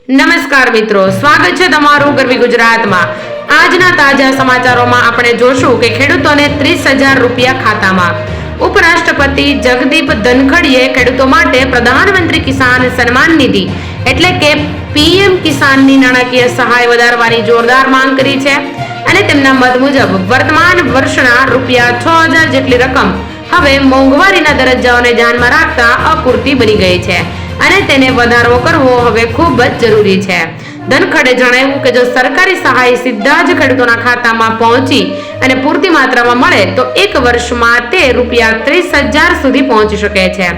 નમસ્કાર મિત્રો, સ્વાગત છે તમારું ગરવી ગુજરાતમાં। આજના તાજા સમાચારોમાં આપણે જોશું કે ખેડૂતોને 30,000 રૂપિયા ખાતામાં। ઉપરાષ્ટ્રપતિ જગદીપ ધનખડીએ ખેડૂતો માટે પ્રધાનમંત્રી કિસાન સન્માન નિધિ એટલે કે પીએમ કિસાનની નાણાકીય સહાય વધારવાની જોરદાર માંગ કરી છે અને તેમના મત મુજબ વર્તમાન વર્ષના રૂપિયા 6,000 જેટલી રકમ હવે મોંઘવારીના દરજ્જાઓને ધ્યાનમાં રાખતા અપૂરતી બની ગઈ છે અને તેને વધારો કરવો હવે ખૂબ જ જરૂરી છે। ધનખડે જણાવ્યું કે જો સરકારી સહાય સીધા જ ખેડૂતોના ખાતામાં પહોંચી અને પૂરતી માત્રામાં મળે તો એક વર્ષમાં તે રૂપિયા 30,000 સુધી પહોંચી શકે છે।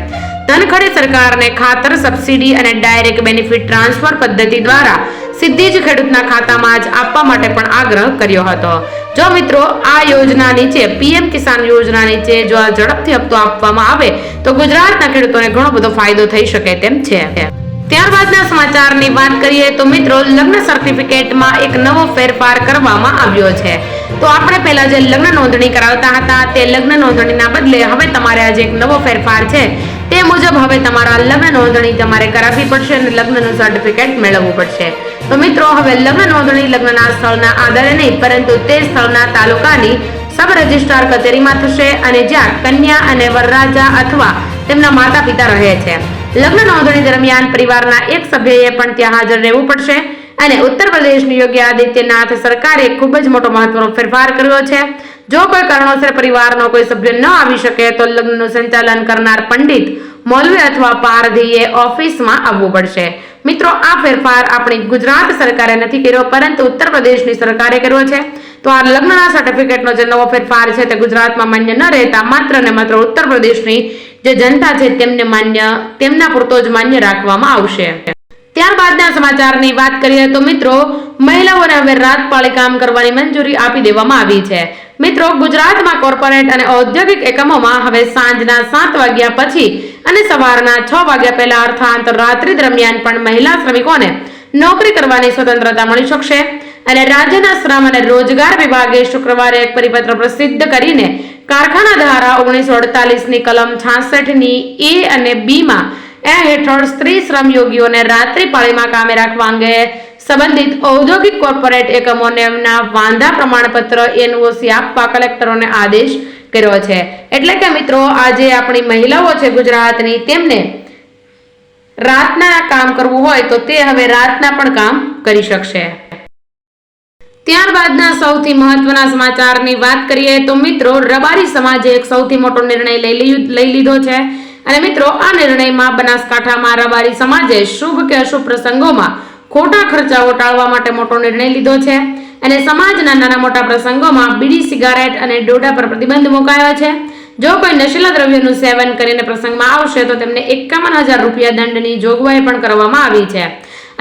ધનખડે સરકારને ખાતર સબસિડી અને ડાયરેક્ટ બેનિફિટ ટ્રાન્સફર પદ્ધતિ દ્વારા સીધી જ ખેડૂતના ખાતામાં જ આપવા માટે પણ આગ્રહ કર્યો હતો। જો મિત્રો આ યોજના નીચે પીએમ કિસાન યોજના નીચે જો આ ઝડપથી હપ્તો આપવામાં આવે તો ગુજરાતના ખેડૂતોને ઘણો બધો ફાયદો થઈ શકે તેમ છે। ત્યારબાદના સમાચારની વાત કરીએ તો મિત્રો લગ્ન સર્ટિફિકેટમાં એક નવો ફેરફાર કરવામાં આવ્યો છે। તો આપણે પહેલા જે લગ્ન નોંધણી કરાવતા હતા તે લગ્ન નોંધણીના બદલે હવે તમારે આજે એક નવો ફેરફાર છે તે મુજબ હવે તમારા લગ્ન નોંધણી તમારે કરાવવી પડશે અને લગ્નનું સર્ટિફિકેટ મેળવવું પડશે। તો મિત્રો હવે લગ્ન નોંધણી લગ્નના સ્થળના આધારે નહીં પરંતુ તે સ્થળના તાલુકાની સબ રજિસ્ટ્રાર કચેરીમાં થશે અને જ્યાં કન્યા અને વરરાજા અથવા તેમના માતા પિતા રહે છે। લગ્ન નોંધણી દરમિયાન પરિવારના એક સભ્યએ પણ ત્યાં હાજર રહેવું પડશે અને ઉત્તર પ્રદેશની યોગી આદિત્યનાથ સરકારે ખૂબ જ મોટો મહત્વનો ફેરફાર કર્યો છે। જો કોઈ કારણોસર પરિવારનો કોઈ સભ્ય ન આવી શકે તો લગ્નનું સંચાલન કરનાર પંડિત મૌલવી અથવા પારધીએ ઓફિસમાં આવવું પડશે। મિત્રો આ ફેરફાર આપણી ગુજરાત સરકારે નથી કર્યો પરંતુ ઉત્તર પ્રદેશની સરકારે કર્યો છે। તો આ લગ્નના સર્ટિફિકેટનો જે નવો ફેરફાર છે તે ગુજરાતમાં માન્ય ન રહેતા માત્ર ને માત્ર ઉત્તર પ્રદેશની જે જનતા છે તેમને તેમના પૂરતો જ માન્ય રાખવામાં આવશે। ત્યારબાદના સમાચારની વાત કરીએ તો મિત્રો મહિલાઓને હવે રાત પાળી કામ કરવાની મંજૂરી આપી દેવામાં આવી છે। મિત્રો ગુજરાતમાં કોર્પોરેટ અને ઔદ્યોગિક એકમોમાં હવે સાંજના 7 વાગ્યા પછી અને સવારના 6 વાગ્યા પહેલા અર્થાત રાત્રિ દરમિયાન પણ મહિલા શ્રમિકોને નોકરી કરવાની સ્વતંત્રતા મળી શકશે અને રાજ્યના શ્રમ અને રોજગાર વિભાગે શુક્રવારે એક પરિપત્ર પ્રસિદ્ધ કરીને કારખાના ધારા 1948ની કલમ 66ની એ અને બી માં હેઠળ સ્ત્રી શ્રમયોગીઓને રાત્રિ પાળીમાં કામે રાખવા અંગે સંબંધિત ઔદ્યોગિક કોર્પોરેટ એકમોને એમના વાંધા પ્રમાણપત્ર એનઓસી આપવા કલેક્ટરોને આદેશ કર્યો છે। એટલે કે મિત્રો આજે આપણી મહિલાઓ છે ગુજરાતની તેમને રાતના કામ કરવું હોય તો તે હવે રાતના પણ કામ કરી શકશે। ત્યારબાદના સૌથી મહત્વના સમાચારની વાત કરીએ તો મિત્રો રબારી સમાજે એક સૌથી મોટો નિર્ણય લઈ લીધો છે અને મિત્રો આ નિર્ણયમાં બનાસકાંઠામાં રબારી સમાજે શુભ કે અશુભ પ્રસંગોમાં ખોટા ખર્ચાઓ ટાળવા માટે મોટો નિર્ણય લીધો છે અને સમાજના નાના મોટા પ્રસંગોમાં બીડી સિગારેટ અને ડોડા પર પ્રતિબંધ મુકાયો છે। જો કોઈ નશીલા દ્રવ્યોનું સેવન કરીને પ્રસંગમાં આવશે તો તેમને 51,000 રૂપિયા દંડની જોગવાઈ પણ કરવામાં આવી છે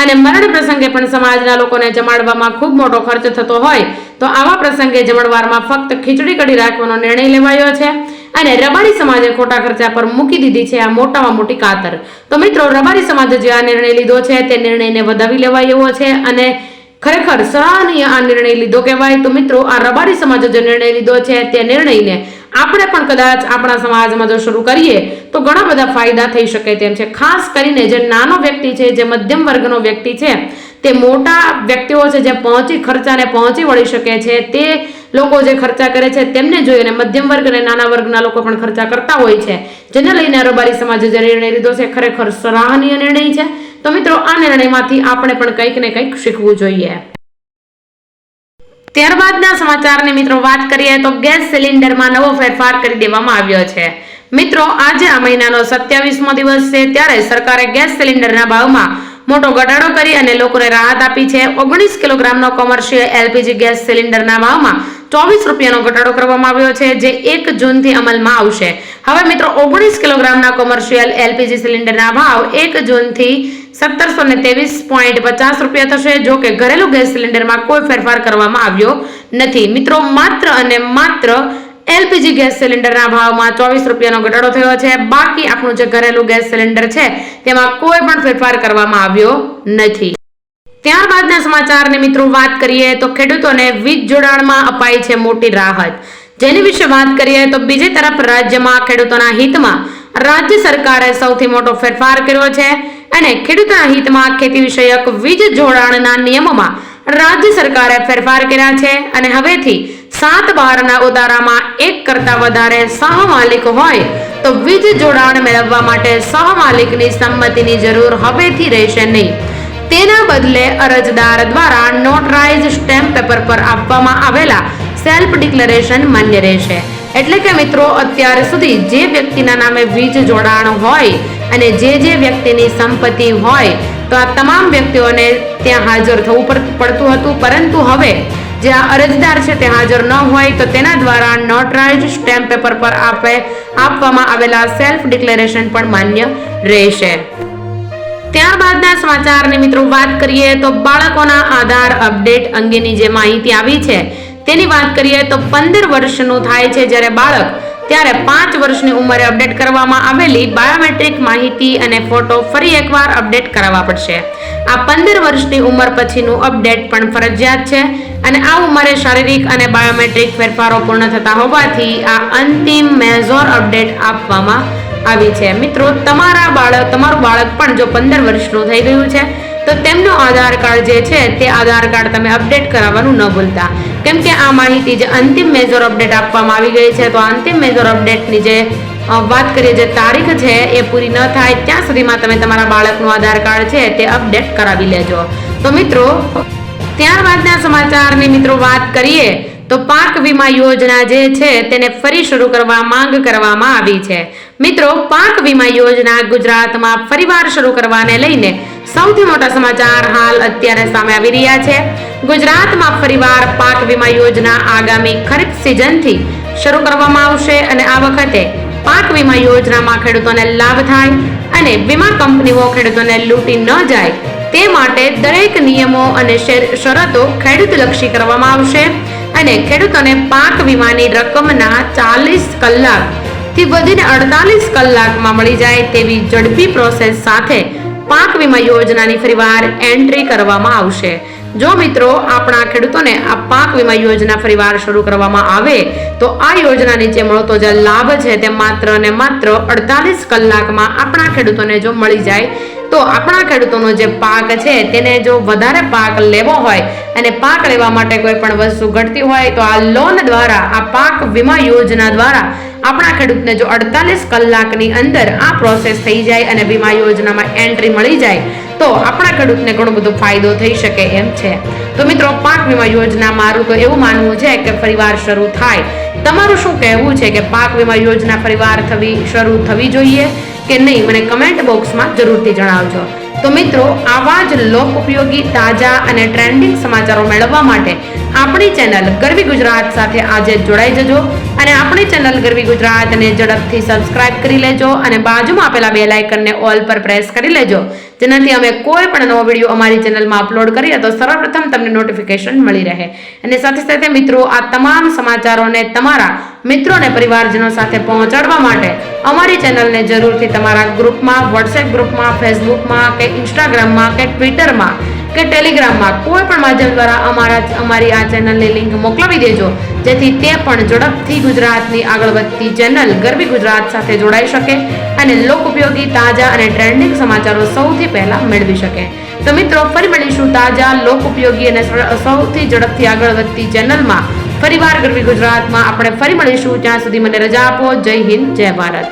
અને મરણ પ્રસંગે પણ સમાજના લોકોને જમાડવામાં ખૂબ મોટો ખર્ચ થતો હોય તો આવા પ્રસંગે જમણવારમાં ફક્ત ખીચડી કઢી રાખવાનો નિર્ણય લેવાયો છે અને રબારી સમાજે ખોટા ખર્ચા પર મૂકી દીધી છે આ મોટામાં મોટી કાતર। તો મિત્રો રબારી સમાજે જે આ નિર્ણય લીધો છે તે નિર્ણયને વધાવી લેવાય એવો છે અને ખરેખર સરાહનીય આ નિર્ણય લીધો કહેવાય। તો મિત્રો આ રબારી સમાજે જે નિર્ણય લીધો છે તે નિર્ણયને આપણે પણ કદાચ આપણા સમાજમાં જો શરૂ કરીએ તો ઘણા બધા ફાયદા થઈ શકે તેમ છે। ખાસ કરીને જે નાનો વ્યક્તિ છે જે મધ્યમ વર્ગનો વ્યક્તિ છે તે મોટા વ્યક્તિઓ છે જે ખર્ચાને પહોંચી વળી શકે છે તે લોકો જે ખર્ચા કરે છે તેમને જોઈને મધ્યમ વર્ગ અને નાના વર્ગના લોકો પણ ખર્ચા કરતા હોય છે જેને લઈને રબારી સમાજે જે નિર્ણય લીધો છે ખરેખર સરાહનીય નિર્ણય છે। તો મિત્રો આ નિર્ણયમાંથી આપણે પણ કંઈક ને કંઈક શીખવું જોઈએ। ત્યારબાદના સમાચારની મિત્રો વાત કરીએ તો ગેસ સિલિન્ડરમાં નવો ફેરફાર કરી દેવામાં આવ્યો છે। મિત્રો આજે આ મહિનાનો 27મો દિવસ છે ત્યારે સરકારે ગેસ સિલિન્ડરના ભાવમાં મોટો ઘટાડો કરી અને લોકોને રાહત આપી છે। 19 કિલોગ્રામનો કોમર્શિયલ એલપીજી ગેસ સિલિન્ડરના ભાવમાં 24 રૂપિયાનો ઘટાડો કરવામાં આવ્યો છે જે 1 જૂનથી અમલમાં આવશે। હવે મિત્રો 19 કિલોગ્રામના કોમર્શિયલ એલપીજી સિલિન્ડરના ભાવ 1 જૂનથી 1723.50 રૂપિયા થશે। જો કે ઘરેલું ગેસ સિલિન્ડરમાં કોઈ ફેરફાર કરવામાં આવ્યો નથી। મિત્રો માત્ર અને માત્ર એલપીજી ગેસ સિલિન્ડરના ભાવમાં 24 રૂપિયાનો ઘટાડો થયો છે। બાકી આપણું જે ઘરેલું ગેસ સિલિન્ડર છે તેમાં કોઈ પણ ફેરફાર કરવામાં આવ્યો નથી। ત્યારબાદના સમાચારની મિત્રો વાત કરીએ તો ખેડૂતોને વીજ જોડાણમાં અપાઈ છે મોટી રાહત જેની વિશે વાત કરીએ તો બીજી તરફ રાજ્યમાં ખેડૂતોના હિતમાં રાજ્ય સરકારે સૌથી મોટો ફેરફાર કર્યો છે અને ખેડૂતોના હિતમાં ખેતી વિષયક વીજ જોડાણના નિયમોમાં રાજ્ય સરકારે ફેરફાર કર્યા છે અને હવેથી 7(12) ઉતારામાં એક કરતા વધારે સહમાલિક હોય તો વીજ જોડાણ મેળવવા માટે સહમાલિકની સંમતિની જરૂર હવેથી રહેશે નહીં. તેના બદલે અરજદાર દ્વારા નોટરાઇઝ સ્ટેમ્પ પેપર પર આપવામાં આવેલા સેલ્ફ ડિક્લેરેશન માન્ય રહેશે. એટલે કે મિત્રો, અત્યાર સુધી જે વ્યક્તિના નામે વીજ જોડાણ હોય અને જે વ્યક્તિની સંપત્તિ હોય તો આ તમામ વ્યક્તિઓને ત્યાં હાજર થવું પડતું હતું, પરંતુ હવે જે આ અરજદાર છે તે હાજર ન હોય તો તેના દ્વારા નોટરાઇઝ સ્ટેમ્પ પેપર પર આપવામાં આવેલા સેલ્ફ ડિક્લેરેશન પણ માન્ય રહેશે. ત્યારબાદના સમાચારની મિત્રો વાત કરીએ તો બાળકોના આધાર અપડેટ અંગેની જે માહિતી આવી છે તેની વાત કરીએ તો 15 વર્ષનું થાય છે જ્યારે બાળક, ત્યારે 5 વર્ષની ઉંમરે અપડેટ કરવામાં આવેલી બાયોમેટ્રિક માહિતી અને ફોટો ફરી એકવાર અપડેટ કરાવવા પડશે. આ 15 વર્ષની ઉંમર પછીનું અપડેટ પણ ફરજિયાત છે અને આ ઉંમરે શારીરિક અને બાયોમેટ્રિક ફેરફારો પૂર્ણ થતા હોવાથી આ અંતિમ મેજર અપડેટ આપવામાં આવી છે. મિત્રો, તમારું બાળક પણ જો 15 વર્ષનું થઈ ગયું છે તો તેમનું આધાર કાર્ડ જે છે તે આધાર કાર્ડ તમે અપડેટ કરાવવાનું ન ભૂલતા, કેમ કે આ માહિતી જે અંતિમ મેજર અપડેટ આપવામાં આવી ગઈ છે તો અંતિમ મેજર અપડેટની જે વાત કરીએ, જે તારીખ છે એ પૂરી ન થાય ત્યાં સુધીમાં તમે તમારા બાળકનું આધાર કાર્ડ છે તે અપડેટ કરાવી લેજો. તો મિત્રો, ત્યારબાદના સમાચારની મિત્રો વાત કરીએ તો પાક વીમા યોજના જે છે તેને ફરી શરૂ કરવા માંગ કરવામાં આવી છે. મિત્રો, પાક વીમા યોજના ગુજરાતમાં ફરીવાર શરૂ કરવાને લઈને સૌથી મોટા સમાચાર હાલ અત્યારે સામે આવી રહ્યા છે. ગુજરાતમાં ફરીવાર પાક વીમા યોજના આગામી ખરીફ સિઝનથી શરૂ કરવામાં આવશે અને આ વખતે પાક વીમા યોજનામાં ખેડૂતોને લાભ થાય અને વીમા કંપનીઓ ખેડૂતોને લૂંટી ન જાય તે માટે દરેક નિયમો અને શરતો ખેડૂતલક્ષી કરવામાં આવશે અને ખેડૂતોને પાક વીમાની રકમના 40 કલાકથી વધીને 48 કલાકમાં મળી જાય તેવી ઝડપી પ્રોસેસ સાથે પાક વીમા યોજનાની ફરીવાર એન્ટ્રી કરવામાં આવશે. જો મિત્રો, આપણા ખેડૂતોને આ પાક વીમા યોજના ફરીવાર શરૂ કરવામાં આવે તો આ યોજના નીચે મળતો જે લાભ છે તે માત્ર ને માત્ર 48 કલાકમાં આપણા ખેડૂતોને જો મળી જાય તો આપણા ખેડૂતોનો જે પાક છે તેને જો વધારે પાક લેવો હોય અને પાક લેવા માટે કોઈ પણ વસ્તુ ઘટતી હોય તો આ લોન દ્વારા, આ પાક વીમા યોજના દ્વારા આપણા ખેડૂતને જો 48 કલાકની અંદર આ પ્રોસેસ થઈ જાય અને વીમા યોજનામાં એન્ટ્રી મળી જાય તો આપણા ખેડૂતને ઘણો બધો ફાયદો થઈ શકે એમ છે. તો મિત્રો, પાક વીમા યોજના મારું તો એવું માનવું છે કે ફરીવાર શરૂ થાય. તમારું શું કહેવું છે કે પાક વીમા યોજના ફરીવાર શરૂ થવી જોઈએ કે નહીં? મને કમેન્ટ બોક્સમાં જરૂરથી જણાવજો. તો મિત્રો, આવા જ લોકોપયોગી, તાજા અને ટ્રેન્ડિંગ સમાચારો મેળવવા માટે આપણી ચેનલ ગરવી ગુજરાત સાથે આજે જોડાઈ જજો અને આપણી ચેનલ ગરવી ગુજરાતને ઝડપથી સબસ્ક્રાઇબ કરી લેજો અને બાજુમાં આપેલા બેલ આઇકનને ઓલ પર પ્રેસ કરી લેજો, જેનાથી અમે કોઈ પણ નવો વિડીયો અમારી ચેનલમાં અપલોડ કરીએ તો સર્વપ્રથમ તમને નોટિફિકેશન મળી રહે. અને સાથે સાથે મિત્રો, આ તમામ સમાચારોને તમારા મિત્રો અને પરિવારજનો સાથે પહોંચાડવા માટે અમારી ચેનલને જરૂરથી તમારા ગ્રુપમાં, વોટ્સએપ ગ્રુપમાં, ફેસબુકમાં કે ઇન્સ્ટાગ્રામમાં કે ટ્વિટરમાં કે ટેલિગ્રામમાં કોઈ પણ માધ્યમ દ્વારા અમારી આ ચેનલની લિંક મોકલાવી દેજો, જેથી તે પણ ઝડપથી ગુજરાતની આગળ વધતી ચેનલ ગરવી ગુજરાત સાથે જોડાઈ શકે અને લોકોપયોગી, તાજા અને ટ્રેન્ડિંગ સમાચારો સૌથી પહેલા મેળવી શકે. તો મિત્રો, ફરી મળીશું તાજા, લોકોપયોગી અને સૌથી ઝડપથી આગળ વધતી ચેનલમાં ફરીવાર ગરવી ગુજરાતમાં આપણે ફરી મળીશું. ત્યાં સુધી મને રજા આપો. જય હિન્દ, જય ભારત.